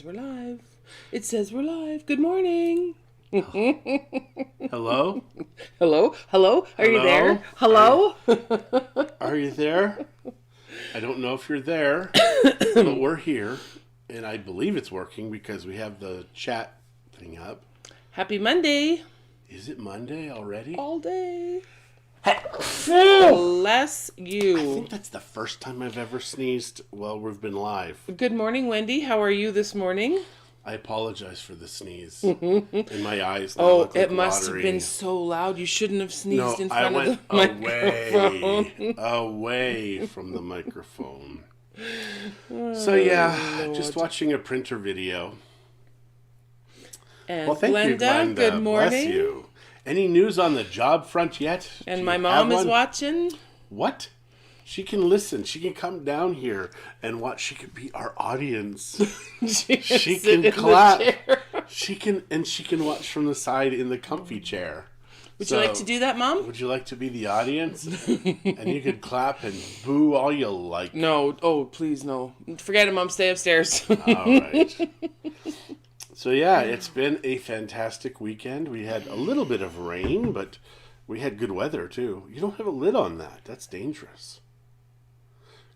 We're live. It says we're live. Good morning. Hello? Hello? Hello? Are you Hello? there? Hello? Are you there? I don't know if you're there, but we're here, and I believe it's working because we have the chat thing up. Happy Monday. Is it Monday already? All day. I Bless you. think that's the first time I've ever sneezed while we've been live. Good morning, Wendy. How are you this morning? I apologize for the sneeze. In my eyes now Oh, look like it must have watery. been so loud. You shouldn't have sneezed No, in front of the microphone. away from the microphone. So yeah, just watching a printer video. And Well, thank you, Glenda. good morning. Bless you. Any news on the job front yet? And Do my you mom have is one? watching. What? She can listen. She can come down here and watch. She can be our audience. She can clap. She can watch from the side in the comfy chair. Would you like to do that, Mom? Would you like to be the audience? And you could clap and boo all you like. No. Oh, please, no. Forget it, Mom. Stay upstairs. All right. So yeah, it's been a fantastic weekend. We had a little bit of rain, but we had good weather too. You don't have a lid on that. That's dangerous.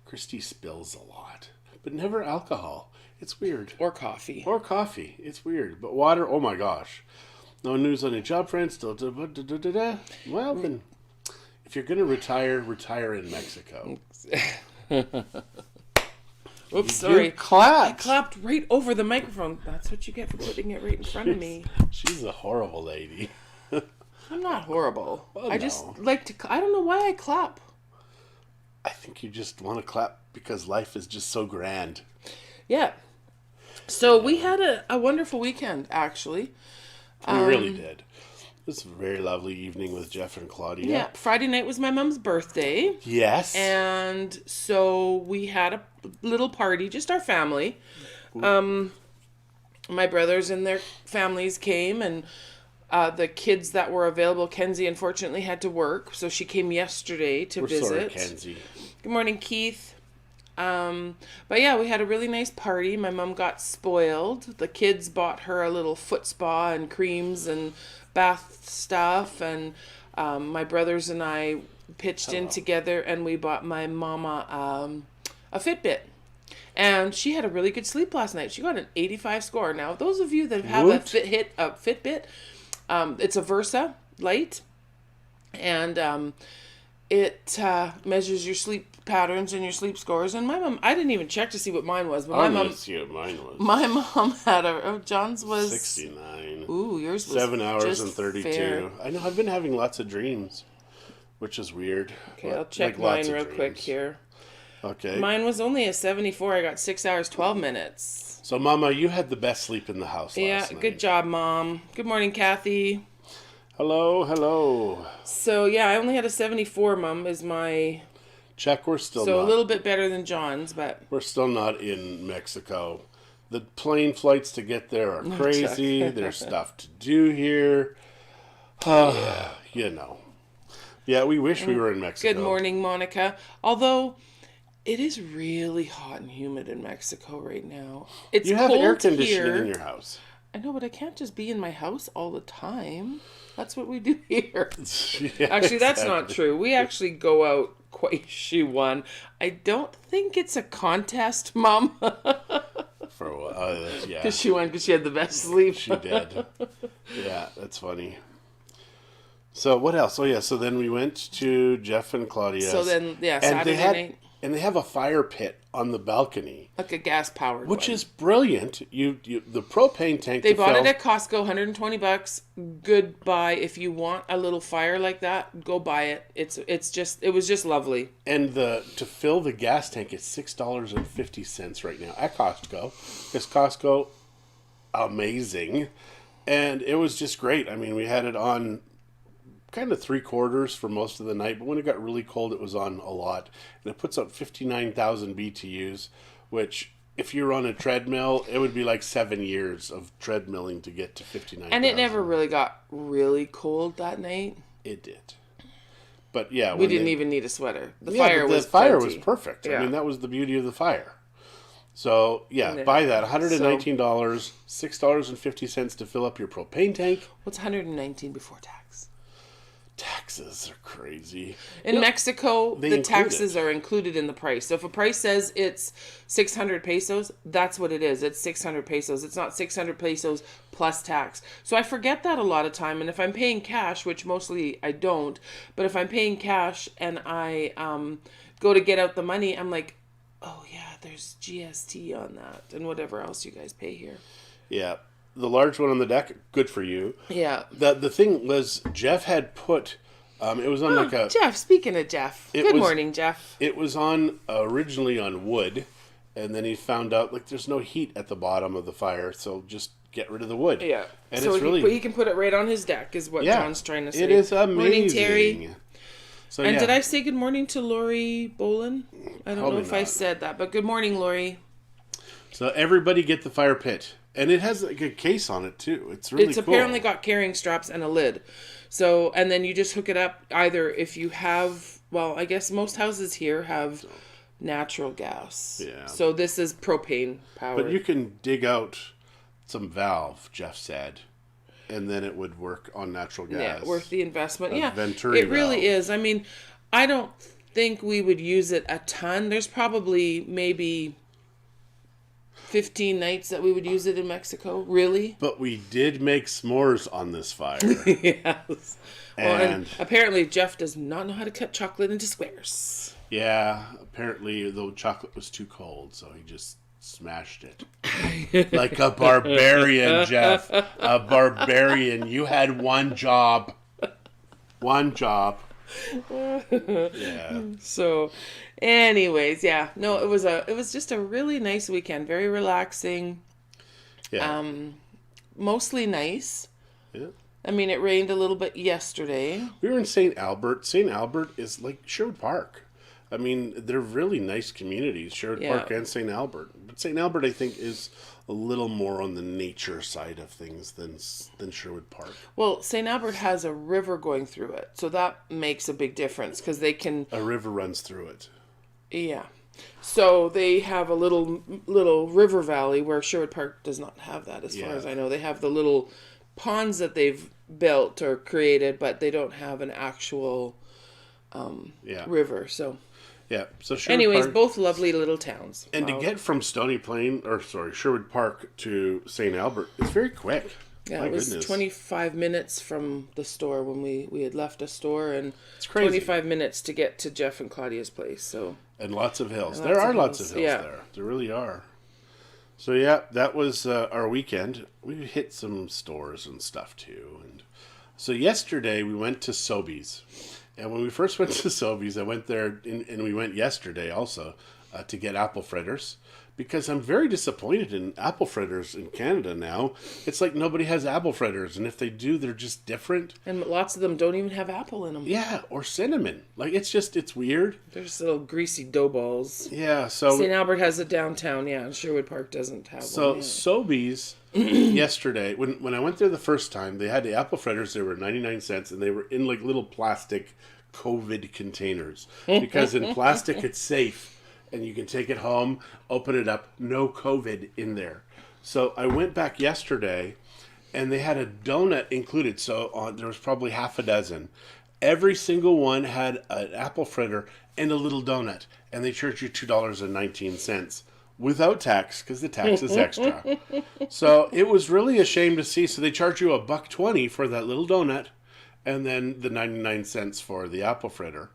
Christie spills a lot, but never alcohol. It's weird. Or coffee. Or coffee. It's weird. But water, oh my gosh. No news on your job, friends. Well, then, if you're going to retire in Mexico. Oops, sorry. You clapped. I clapped right over the microphone. That's what you get for putting it right in front of me. She's a horrible lady. I'm not horrible. Well, I just like to... I don't know why I clap. I think you just want to clap because life is just so grand. Yeah. So we had a wonderful weekend, actually. We really did. It was a very lovely evening with Jeff and Claudia. Yeah. Friday night was my mom's birthday. Yes. And so we had a little party, just our family. My brothers and their families came, and the kids that were available, Kenzie unfortunately had to work, so she came yesterday to visit. Sorry, Kenzie. Good morning, Keith. But yeah, we had a really nice party. My mom got spoiled. The kids bought her a little foot spa and creams and bath stuff, and my brothers and I pitched in together, and we bought my mama a Fitbit. And she had a really good sleep last night. She got an 85 score. Now, those of you that have a Fitbit, it's a Versa Lite, and it measures your sleep patterns and your sleep scores. And my mom, I didn't even check to see what mine was, but I'm going to see what mine was. my mom had John's was 69. Ooh, yours was 7 hours just and 32. fair. I know, I've been having lots of dreams, which is weird. Okay, I'll check mine real quick here. Okay. Mine was only a 74. I got 6 hours, 12 minutes. So, Mama, you had the best sleep in the house last night. Good job, Mom. Good morning, Kathy. Hello. So, yeah, I only had a 74, Mom, is my... Check, we're still So not. a little bit better than John's, but... We're still not in Mexico. The plane flights to get there are crazy. There's stuff to do here. You know. Yeah, we wish we were in Mexico. Good morning, Monica. Although... It is really hot and humid in Mexico right now. It's You have cold air conditioning here. in your house. I know, but I can't just be in my house all the time. That's what we do here. Yeah, Actually, that's not exactly. true. We actually go out quite. She won. I don't think it's a contest, Mom. For a while. Yeah, Because she won because she had the best sleep. she did. Yeah, that's funny. So what else? Oh yeah, so then we went to Jeff and Claudia's. So then, yeah, and Saturday night. And they have a fire pit on the balcony, Like a gas-powered which one. is brilliant. You the propane tank. They to bought fill, it at Costco, $120. Goodbye. If you want a little fire like that, go buy it. It was just lovely. and to fill the gas tank is $6.50 right now at Costco. Because Costco, amazing, and it was just great. I mean, we had it on kind of 3/4 for most of the night, but when it got really cold, it was on a lot, and it puts out 59,000 BTUs, which if you're on a treadmill, it would be like 7 years of treadmilling to get to 59,000. And it never really got really cold that night. It did. But yeah, We didn't even need a sweater. The fire was plenty. perfect. Yeah. I mean, that was the beauty of the fire. So, And yeah, then- buy that. $119, $6.50 to fill up your propane tank. What's 119 before tax? Taxes are crazy. In Mexico, they the include taxes it. are included in the price. So if a price says it's 600 pesos, that's what it is. It's 600 pesos. It's not 600 pesos plus tax. So I forget that a lot of time. And if I'm paying cash, which mostly I don't, but if I'm paying cash and I go to get out the money, I'm like, oh yeah, there's GST on that and whatever else you guys pay here. Yeah. The large one on the deck, good for you. Yeah. The thing was, Jeff had put, it was on like a... Jeff, speaking of Jeff. Good morning, Jeff. It was on, originally on wood, and then he found out, like, there's no heat at the bottom of the fire, so just get rid of the wood. Yeah. And so it's really... he can put it right on his deck, is what John's trying to say. It is amazing. Morning, Terry. So, And yeah. did I say good morning to Lori Bolin? I don't Probably know if I not. said that, but good morning, Lori. So everybody get the fire pit. And it has like a case on it too. It's really It's cool. apparently got carrying straps and a lid. So, and then you just hook it up either if you have, well, I guess most houses here have natural gas. Yeah. So this is propane powered. But you can dig out some valve, Jeff said, and then it would work on natural gas. Yeah, worth the investment. Yeah, Venturi it really valve. is. I mean, I don't think we would use it a ton. There's probably maybe 15 nights that we would use it in Mexico. Really? But we did make s'mores on this fire. Yes. Well, and And apparently Jeff does not know how to cut chocolate into squares. yeah, apparently the chocolate was too cold, so he just smashed it. Like a barbarian, Jeff. A barbarian. You had one job. One job. Yeah. So, anyways, yeah. No, it was just a really nice weekend. Very relaxing. Yeah. Mostly nice. Yeah. I mean, it rained a little bit yesterday. We were in St. Albert. St. Albert is like Sherwood Park. I mean, they're really nice communities, Sherwood Yeah. Park and St. Albert. But St. Albert, I think, is a little more on the nature side of things than Sherwood Park. Well, St. Albert has a river going through it, so that makes a big difference because they can, A river runs through it. yeah. So they have a little river valley where Sherwood Park does not have that, as far Yeah. as I know. They have the little ponds that they've built or created, but they don't have an actual Yeah. river. So, Yeah. So Sherwood anyways, Park, both lovely little towns. and Wow. to get from Sherwood Park to St. Albert, it's very quick. Yeah, My it was goodness. 25 minutes from the store when we had left a store, and It's crazy. 25 minutes to get to Jeff and Claudia's place. So And lots of hills. And There lots are of lots hills, of hills yeah. there. There really are. So yeah, that was our weekend. We hit some stores and stuff too. And so yesterday we went to Sobeys. And when we first went to Sobeys, I went there, and we went yesterday also to get apple fritters. Because I'm very disappointed in apple fritters in Canada now. It's like nobody has apple fritters. And if they do, they're just different. and lots of them don't even have apple in them. Yeah, or cinnamon. Like, it's weird. They're just little greasy dough balls. Yeah, so... St. Albert has it downtown, yeah, and Sherwood Park doesn't have So one. Yeah. Sobeys yesterday, when I went there the first time, they had the apple fritters. They were 99 cents, and they were in like little plastic COVID containers because in plastic it's safe, and you can take it home, open it up, no COVID in there. So I went back yesterday, and they had a donut included. So there was probably half a dozen. Every single one had an apple fritter and a little donut, and they charged you $2.19. Without tax, because the tax is extra. So it was really a shame to see. So they charge you $1.20 for that little donut, and then the 99 cents for the apple fritter.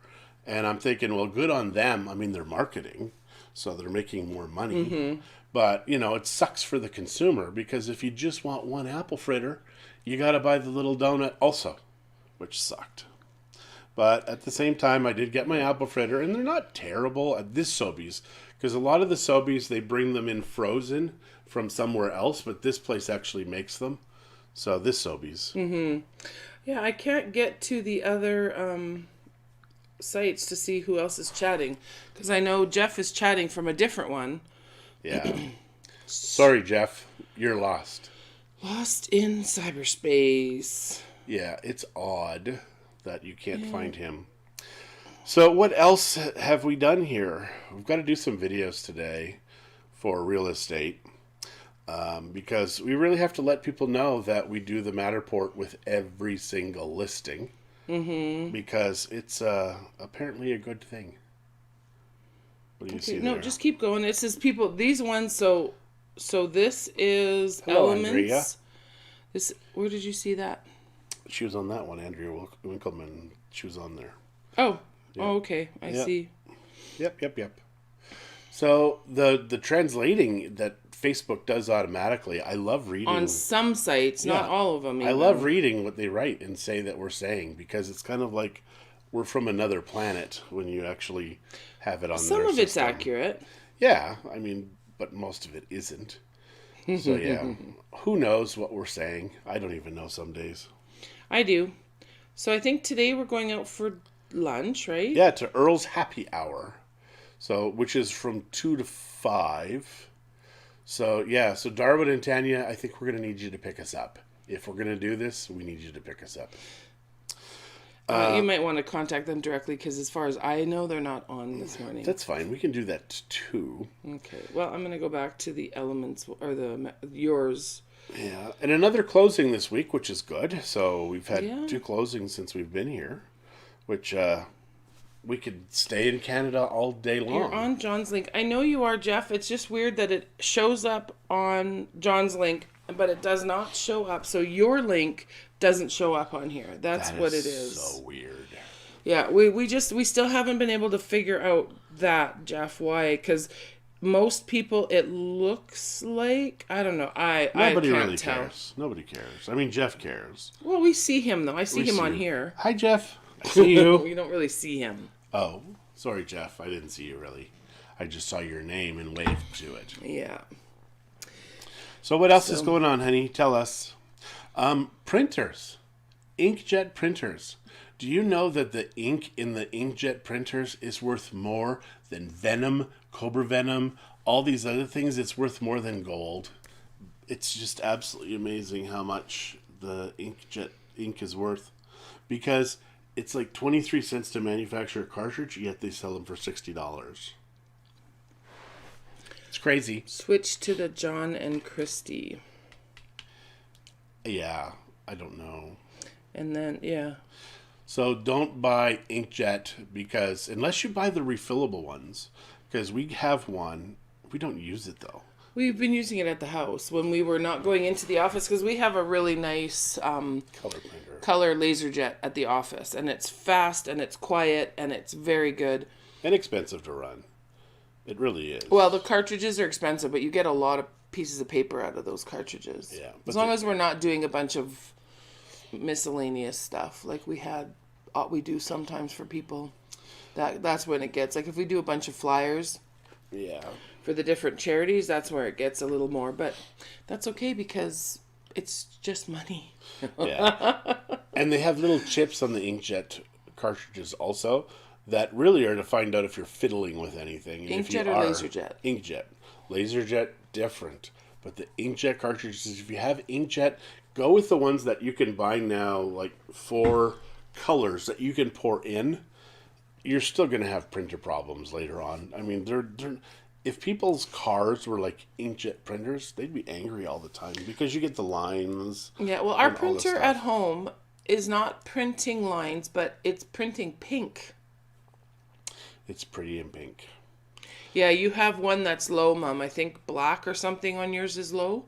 And I'm thinking, well, good on them. I mean, they're marketing, so they're making more money. But it sucks for the consumer, because if you just want one apple fritter, you got to buy the little donut also, which sucked. But at the same time, I did get my apple fritter, and they're not terrible at this Sobeys, because a lot of the Sobeys, they bring them in frozen from somewhere else, but this place actually makes them. So this Sobeys. Yeah, I can't get to the other sites to see who else is chatting, because I know Jeff is chatting from a different one. Yeah. Sorry, Jeff. You're lost. Lost in cyberspace. Yeah, it's odd that you can't find him. So what else have we done here? We've got to do some videos today for real estate. Because we really have to let people know that we do the Matterport with every single listing. Mm-hmm. Because it's apparently a good thing. What do you see No, there? just keep going. It says people, these ones, so this is Hello, Elements. Andrea. Where did you see that? She was on that one, Andrea Winkleman. She was on there. Oh, Yep. oh, okay. I see. Yep. So the translating that Facebook does automatically, I love reading. On some sites, not all of them. I love reading what they write and say that we're saying, because it's kind of like we're from another planet when you actually have it on Some their of it's system. accurate. Yeah, I mean, but most of it isn't. So yeah, who knows what we're saying? I don't even know some days. I do. So I think today we're going out for lunch, right? Yeah, to Earl's Happy Hour. So, which is from 2 to 5. So, yeah, so Darwin and Tanya, I think we're going to need you to pick us up. If we're going to do this, we need you to pick us up. You might want to contact them directly, because as far as I know, they're not on this morning. That's fine. We can do that too. Okay. Well, I'm going to go back to the Elements, or yours. Yeah, and another closing this week, which is good. So we've had 2 closings since we've been here, which we could stay in Canada all day long. You're on John's link. I know you are, Jeff. It's just weird that it shows up on John's link, but it does not show up. So your link doesn't show up on here. That's what it is. So weird. Yeah, we still haven't been able to figure out that, Jeff. Why? Because most people, it looks like, I don't know. I can't really tell. cares. Nobody cares. I mean, Jeff cares. Well, we see him though. I see him on here. Hi, Jeff. I see you. We don't really see him. Oh, sorry, Jeff. I didn't see you really. I just saw your name and waved to it. Yeah. So what else is going on, honey? Tell us. Printers. Inkjet printers. Do you know that the ink in the inkjet printers is worth more than Venom, Cobra Venom, all these other things? It's worth more than gold. It's just absolutely amazing how much the inkjet ink is worth. Because it's like 23 cents to manufacture a cartridge, yet they sell them for $60. It's crazy. Switch to the John and Christie. Yeah, I don't know. And then, yeah. So don't buy inkjet, because unless you buy the refillable ones, because we have one, we don't use it though. We've been using it at the house when we were not going into the office, because we have a really nice color laser jet at the office, and it's fast and it's quiet and it's very good. And expensive to run. It really is. Well, the cartridges are expensive, but you get a lot of pieces of paper out of those cartridges. Yeah. As long as we're not doing a bunch of miscellaneous stuff like we do sometimes for people. That's when it gets, like if we do a bunch of flyers. Yeah. For the different charities, that's where it gets a little more, but that's okay because it's just money. Yeah. And they have little chips on the inkjet cartridges also that really are to find out if you're fiddling with anything. And Inkjet or laserjet? Inkjet. Laserjet, different. But the inkjet cartridges, if you have inkjet, go with the ones that you can buy now, like 4 colors that you can pour in. You're still going to have printer problems later on. I mean, they're if people's cars were like inkjet printers, they'd be angry all the time because you get the lines. Yeah, well, our printer at home is not printing lines, but it's printing pink. It's pretty in pink. Yeah, you have one that's low, Mom. I think black or something on yours is low.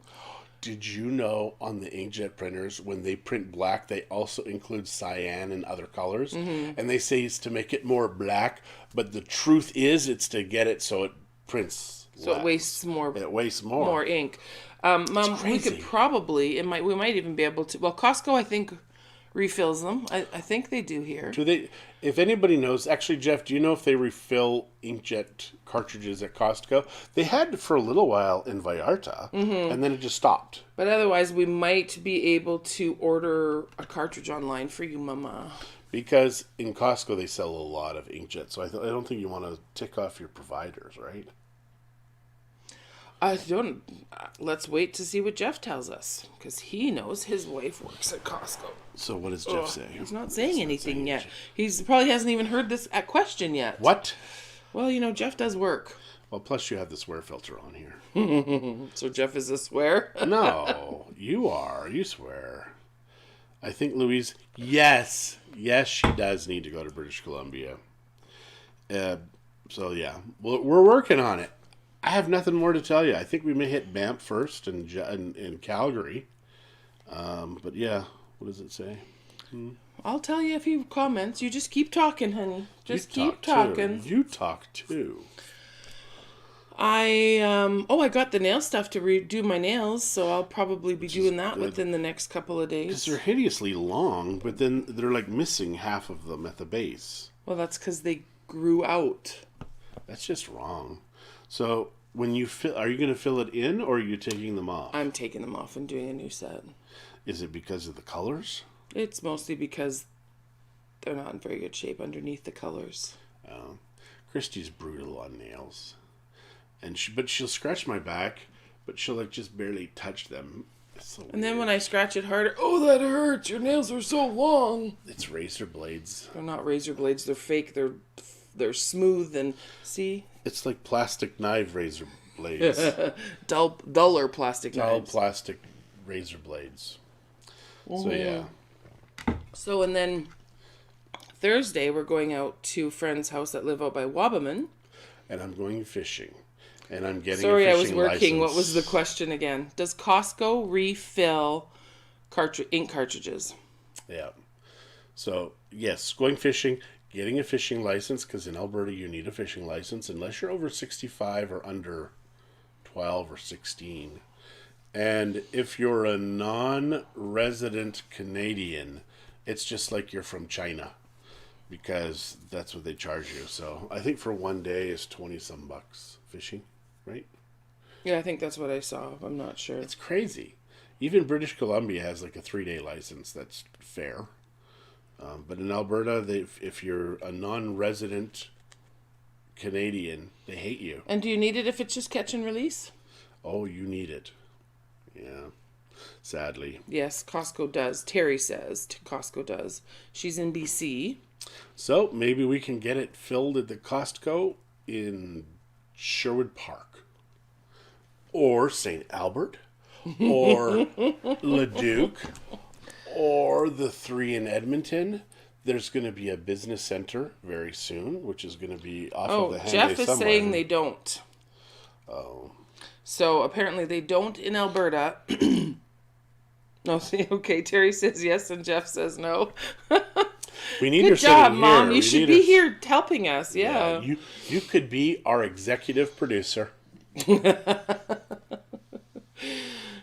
Did you know on the inkjet printers, when they print black, they also include cyan and other colors? Mm-hmm. And they say it's to make it more black, but the truth is it's to get it so it prints so less. It wastes more. It wastes more. More ink. Mom, we could probably, we might even be able to, well, Costco, I think, refills them. I think they do here. Do they? If anybody knows, actually, Jeff, do you know if they refill inkjet cartridges at Costco? They had for a little while in Vallarta, and then it just stopped. But otherwise, we might be able to order a cartridge online for you, Mama. Because in Costco, they sell a lot of inkjet, so I don't think you want to tick off your providers, right? I don't. Let's wait to see what Jeff tells us, because he knows his wife works at Costco. So what does Jeff say? He's not saying anything yet. He's probably hasn't even heard this question yet. What? Well, Jeff does work. Well, plus you have the swear filter on here. So Jeff is a swear? No, you are. You swear. I think Louise, yes, she does need to go to British Columbia. So yeah, we're working on it. I have nothing more to tell you. I think we may hit Banff first and in Calgary. But yeah, what does it say? I'll tell you if you have comments. You just keep talking, honey. Just keep talking. You talk too. I got the nail stuff to redo my nails, so I'll probably be doing that within the next couple of days. Because they're hideously long, but then they're like missing half of them at the base. Well, that's because they grew out. That's just wrong. So when you are you going to fill it in, or are you taking them off? I'm taking them off and doing a new set. Is it because of the colors? It's mostly because they're not in very good shape underneath the colors. Christie's brutal on nails. But she'll scratch my back, but she'll like just barely touch them. So and then when I scratch it harder, oh, that hurts! Your nails are so long. It's razor blades. They're not razor blades. They're fake. They're smooth and see. It's like plastic knife razor blades. Duller plastic knives. Dull plastic razor blades. Mm-hmm. So yeah. So and then Thursday we're going out to a friend's house that live out by Wabamun. And I'm going fishing. And I'm getting Sorry, a I was fishing working. license. What was the question again? Does Costco refill ink cartridges? Yeah. So, yes, going fishing, getting a fishing license, because in Alberta you need a fishing license unless you're over 65 or under 12 or 16. And if you're a non-resident Canadian, it's just like you're from China, because that's what they charge you. So I think for one day is 20-some bucks fishing, right? Yeah, I think that's what I saw. I'm not sure. It's crazy. Even British Columbia has like a 3-day license that's fair. But in Alberta, if you're a non-resident Canadian, they hate you. And do you need it if it's just catch and release? Oh, you need it. Yeah. Sadly. Yes, Costco does. Terry says Costco does. She's in BC. So maybe we can get it filled at the Costco in Sherwood Park. Or St. Albert. Or Leduc. Or the 3 in Edmonton. There's going to be a business center very soon, which is going to be off of the Henday Jeff is somewhere. saying they don't. Oh. So apparently they don't in Alberta. No, see, okay, Terry says yes and Jeff says no. We need Good her job, sitting Mom. here. You should be here helping us. Yeah. You could be our executive producer.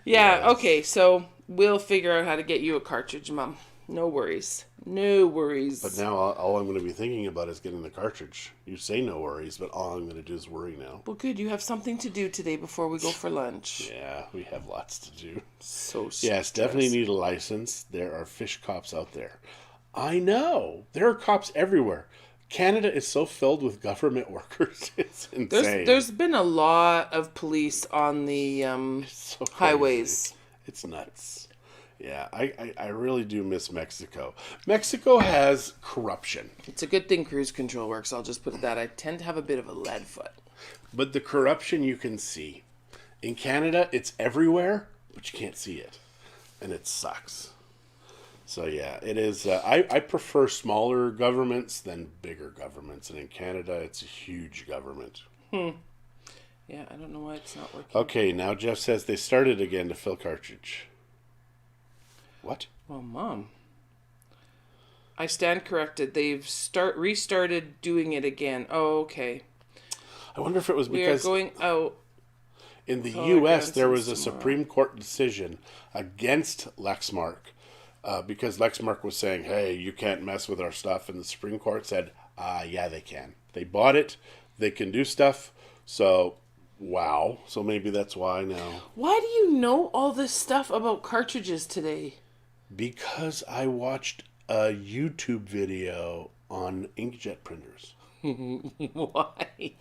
Yeah, okay, so we'll figure out how to get you a cartridge, Mom. No worries. No worries. But now all I'm going to be thinking about is getting the cartridge. You say no worries, but all I'm going to do is worry now. Well, good. You have something to do today before we go for lunch. Yeah, we have lots to do. So yes, definitely need a license. There are fish cops out there. I know. There are cops everywhere. Canada is so filled with government workers. It's insane. There's been a lot of police on the so highways. It's nuts. Yeah, I really do miss Mexico. Mexico has corruption. It's a good thing cruise control works. I'll just put it that. I tend to have a bit of a lead foot. But the corruption you can see. In Canada, it's everywhere, but you can't see it. And it sucks. So yeah, it is. I prefer smaller governments than bigger governments. And in Canada, it's a huge government. Yeah, I don't know why it's not working. Okay, now Jeff says they started again to fill cartridge. What? Well, Mom, I stand corrected. They've restarted doing it again. Oh, okay. I wonder if it was We because are going out. in the U.S. there was a Supreme Court decision against Lexmark because Lexmark was saying, hey, you can't mess with our stuff. And the Supreme Court said, yeah, they can. They bought it. They can do stuff. So, wow. So maybe that's why now. Why do you know all this stuff about cartridges today? Because I watched a YouTube video on inkjet printers. Why?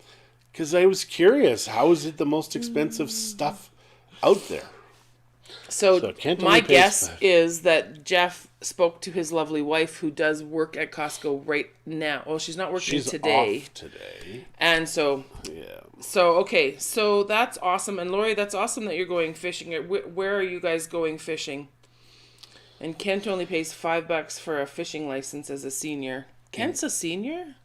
Because I was curious. How is it the most expensive stuff out there? So Kent my only pays guess five. is that Jeff spoke to his lovely wife who does work at Costco right now. Well, she's not working She's today. off today. And so Yeah. okay, so that's awesome. And Lori, that's awesome that you're going fishing. Where are you guys going fishing? And Kent only pays $5 for a fishing license as a senior. Kent's a senior?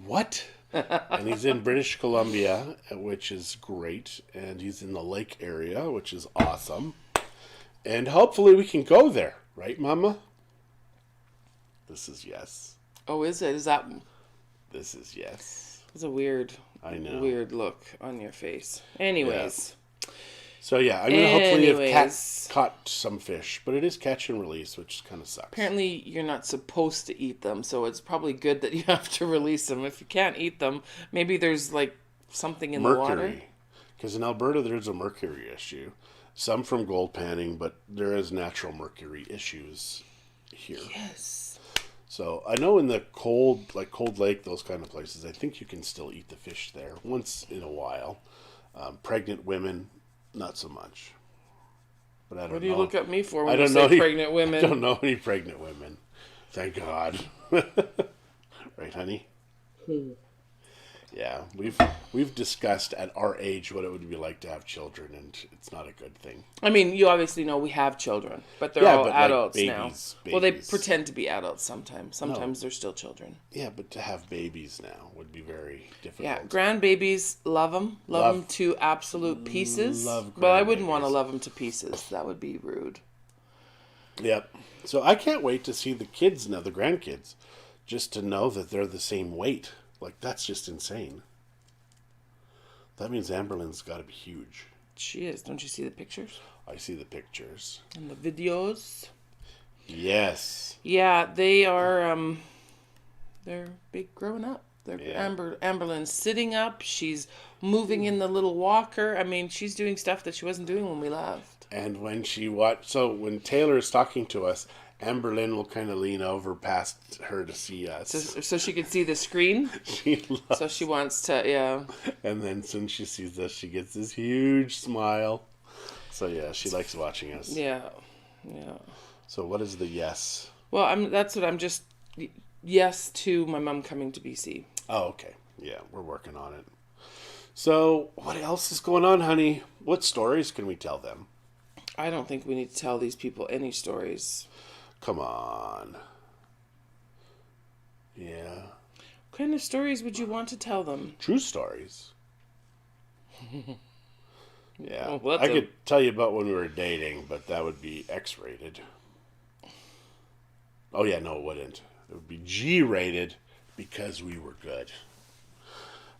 What? And he's in British Columbia, which is great. And he's in the lake area, which is awesome. And hopefully we can go there. Right, Mama? This is yes. Oh, is it? Is that... This is yes. It's a weird... I know. Weird look on your face. Anyways. Yeah. So yeah, I'm gonna hopefully have Anyways. caught some fish, but it is catch and release, which kind of sucks. Apparently, you're not supposed to eat them, so it's probably good that you have to release them. If you can't eat them, maybe there's like something in the water. Mercury, because in Alberta there's a mercury issue. Some from gold panning, but there is natural mercury issues here. Yes. So I know in the cold, like Cold Lake, those kind of places, I think you can still eat the fish there once in a while. Pregnant women, not so much. But I don't know. What do you look at me for when I you don't say know any, pregnant women? I don't know any pregnant women. Thank God. Right, honey? Yeah, we've discussed at our age what it would be like to have children, and it's not a good thing. I mean, you obviously know we have children, but they're Yeah, all but, like, adults babies, now. Well, they babies. pretend to be adults sometimes. Sometimes No. they're still children. Yeah, but to have babies now would be very difficult. Yeah, grandbabies, love them. Love them to absolute pieces. Love But I wouldn't want to grandbabies. love them to pieces. That would be rude. Yep. So I can't wait to see the kids now, the grandkids, just to know that they're the same weight. Like, that's just insane. That means Amberlyn's got to be huge. She is. Don't you see the pictures? I see the pictures. And the videos? Yes. Yeah, they are, they're big grown up. They're Yeah. Amberlyn's sitting up. She's moving in the little walker. I mean, she's doing stuff that she wasn't doing when we left. And when she watched, so when Taylor is talking to us, Amberlyn will kind of lean over past her to see us. So she could see the screen. She loves, So she wants to, yeah. and then as soon as she sees us, she gets this huge smile. So yeah, she likes watching us. Yeah. Yeah. So what is the yes? Well, that's what I'm just, yes to my mom coming to BC. Oh, okay. Yeah, we're working on it. So what else is going on, honey? What stories can we tell them? I don't think we need to tell these people any stories. Come on. Yeah. What kind of stories would you want to tell them? True stories. Yeah. Well, I could tell you about when we were dating, but that would be X-rated. Oh, yeah, no, it wouldn't. It would be G-rated because we were good.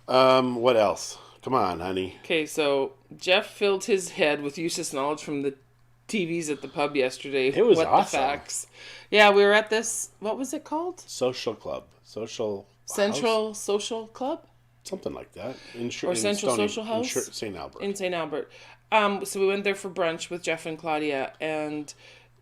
What else? Come on, honey. Okay, so Jeff filled his head with useless knowledge from the TVs at the pub yesterday. It was what awesome. The facts. Yeah, we were at this, what was it called? Social club. Social Central House? Social Club? Something like that. In Central Social House? St. Albert. In St. Albert. So we went there for brunch with Jeff and Claudia, and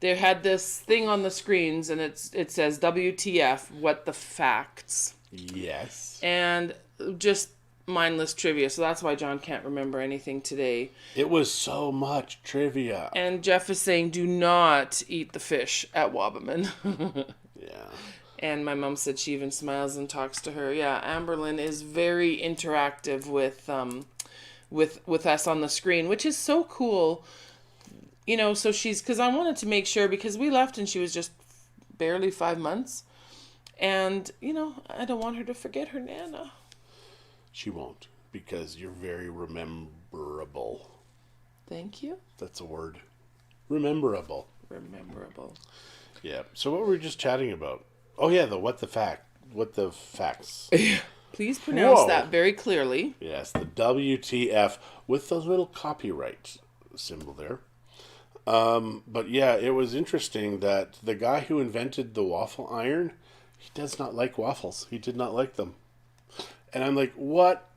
they had this thing on the screens, and it says WTF, what the facts. Yes. And just mindless trivia, so that's why John can't remember anything today. It was so much trivia. And Jeff is saying, do not eat the fish at Wabaman. Yeah. And my mom said she even smiles and talks to her. Yeah, Amberlyn is very interactive with us on the screen, which is so cool. You know, so because I wanted to make sure, because we left and she was just barely 5 months. And, you know, I don't want her to forget her Nana. She won't, because you're very rememberable. Thank you. That's a word. Rememberable. Rememberable. Yeah. So what were we just chatting about? Oh yeah, what the facts. Please pronounce Whoa. that very clearly. Yes, the WTF with the little copyright symbol there. But yeah, it was interesting that the guy who invented the waffle iron, he does not like waffles. He did not like them. And I'm like, what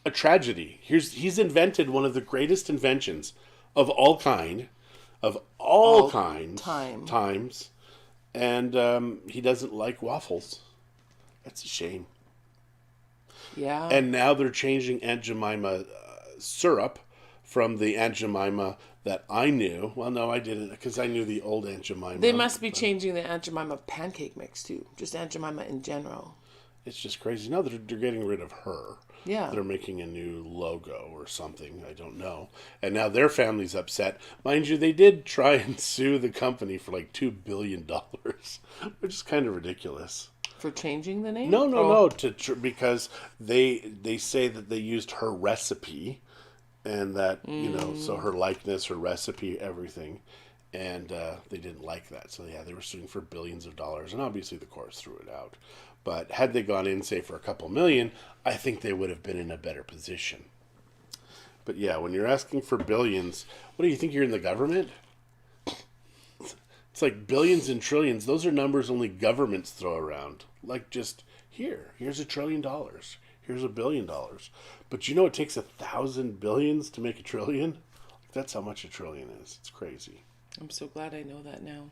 a tragedy. He's invented one of the greatest inventions of all kind, times, and he doesn't like waffles. That's a shame. Yeah. And now they're changing Aunt Jemima syrup from the Aunt Jemima that I knew. Well, no, I didn't, because I knew the old Aunt Jemima. They must be changing the Aunt Jemima pancake mix too. Just Aunt Jemima in general. It's just crazy. No, they're getting rid of her. Yeah. They're making a new logo or something. I don't know. And now their family's upset. Mind you, they did try and sue the company for like $2 billion, which is kind of ridiculous. For changing the name? No. Because they say that they used her recipe, and that, so her likeness, her recipe, everything. And they didn't like that. So, yeah, they were suing for billions of dollars. And obviously the courts threw it out. But had they gone in, say, for a couple million, I think they would have been in a better position. But, yeah, when you're asking for billions, what do you think, you're in the government? It's like billions and trillions. Those are numbers only governments throw around. Like, just, here's $1 trillion. Here's $1 billion. But you know it takes 1,000 billions to make a trillion? That's how much a trillion is. It's crazy. I'm so glad I know that now.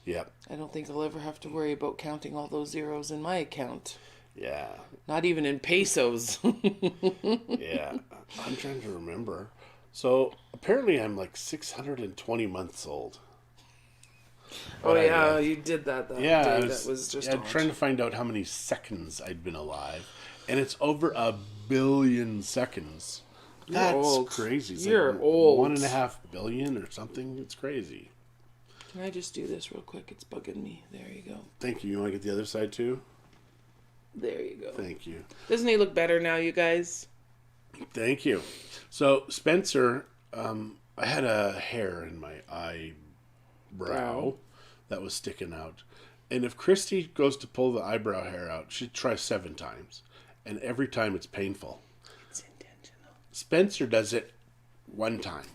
Yeah. I don't think I'll ever have to worry about counting all those zeros in my account. Yeah. Not even in pesos. Yeah. I'm trying to remember. So apparently I'm like 620 months old. Oh, yeah, you did that day. That was just I'm trying to find out how many seconds I'd been alive. And it's over 1 billion seconds. That's old. Crazy. It's You're like old. 1.5 billion or something. It's crazy. Can I just do this real quick? It's bugging me. There you go. Thank you. You want to get the other side too? There you go. Thank you. Doesn't he look better now, you guys? Thank you. So, Spencer, I had a hair in my eyebrow that was sticking out. And if Christie goes to pull the eyebrow hair out, she'd try 7 times. And every time it's painful. It's intentional. Spencer does it 1 time.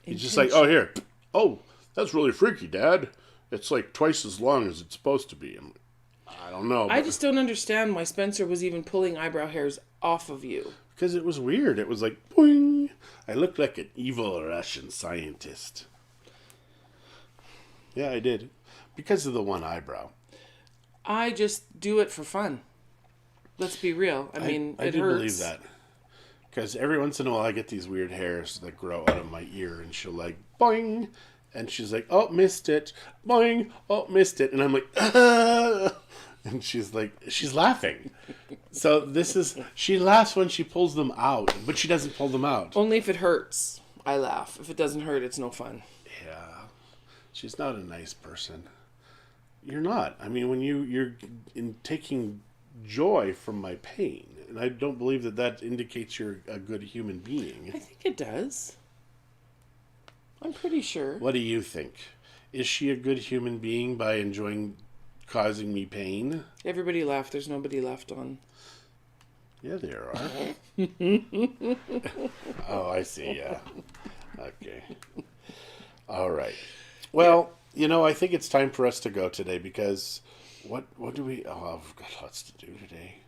He's just like, oh, here. Oh, that's really freaky, Dad. It's like twice as long as it's supposed to be. I don't know. I just don't understand why Spencer was even pulling eyebrow hairs off of you. Because it was weird. It was like, boing. I looked like an evil Russian scientist. Yeah, I did. Because of the one eyebrow. I just do it for fun. Let's be real. I mean, I it do hurts. believe that. Because every once in a while I get these weird hairs that grow out of my ear, and she'll like, boing. And she's like, oh, missed it. Boing. Oh, missed it. And I'm like, ah. And she's like, she's laughing. So she laughs when she pulls them out, but she doesn't pull them out. Only if it hurts, I laugh. If it doesn't hurt, it's no fun. Yeah. She's not a nice person. You're not. I mean, when you're taking joy from my pain, and I don't believe that indicates you're a good human being. I think it does. I'm pretty sure. What do you think? Is she a good human being by causing me pain? Everybody laughed. There's nobody left on. Yeah, there are. Oh, I see. Yeah. Okay. All right. Well, I think it's time for us to go today because what do we... Oh, we've got lots to do today.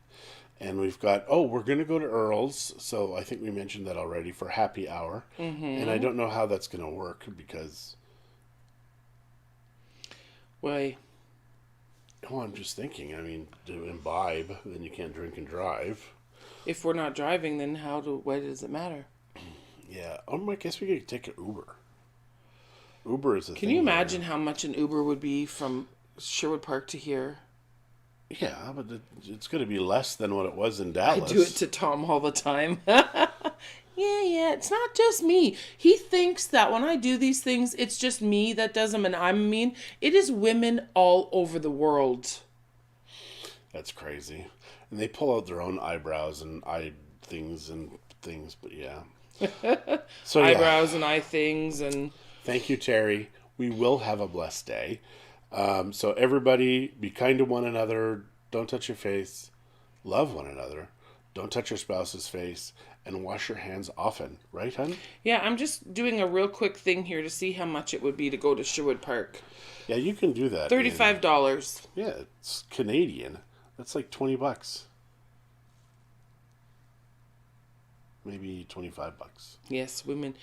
And we've got... Oh, we're going to go to Earl's. So I think we mentioned that already for happy hour. Mm-hmm. And I don't know how that's going to work because... Why? Oh, I'm just thinking. I mean, to imbibe, then you can't drink and drive. If we're not driving, then why does it matter? Yeah. Oh, I guess we could take an Uber. Uber is a thing. Can you imagine how much an Uber would be from Sherwood Park to here? Yeah, but it's going to be less than what it was in Dallas. I do it to Tom all the time. Yeah, it's not just me. He thinks that when I do these things, it's just me that does them and I'm mean. It is women all over the world. That's crazy. And they pull out their own eyebrows and eye things, but yeah. So eyebrows and eye things and... Thank you, Terry. We will have a blessed day. So everybody, be kind to one another. Don't touch your face. Love one another. Don't touch your spouse's face. And wash your hands often. Right, hon? Yeah, I'm just doing a real quick thing here to see how much it would be to go to Sherwood Park. Yeah, you can do that. $35. Yeah, it's Canadian. That's like $20. Maybe $25. Yes, women.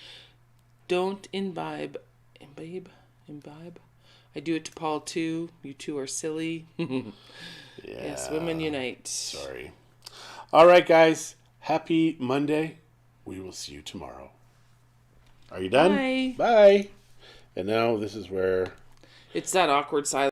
Don't imbibe. I do it to Paul too. You two are silly. Yeah. Yes, women unite. Sorry. All right, guys. Happy Monday. We will see you tomorrow. Are you done? Bye. Bye. And now this is where It's that awkward silence.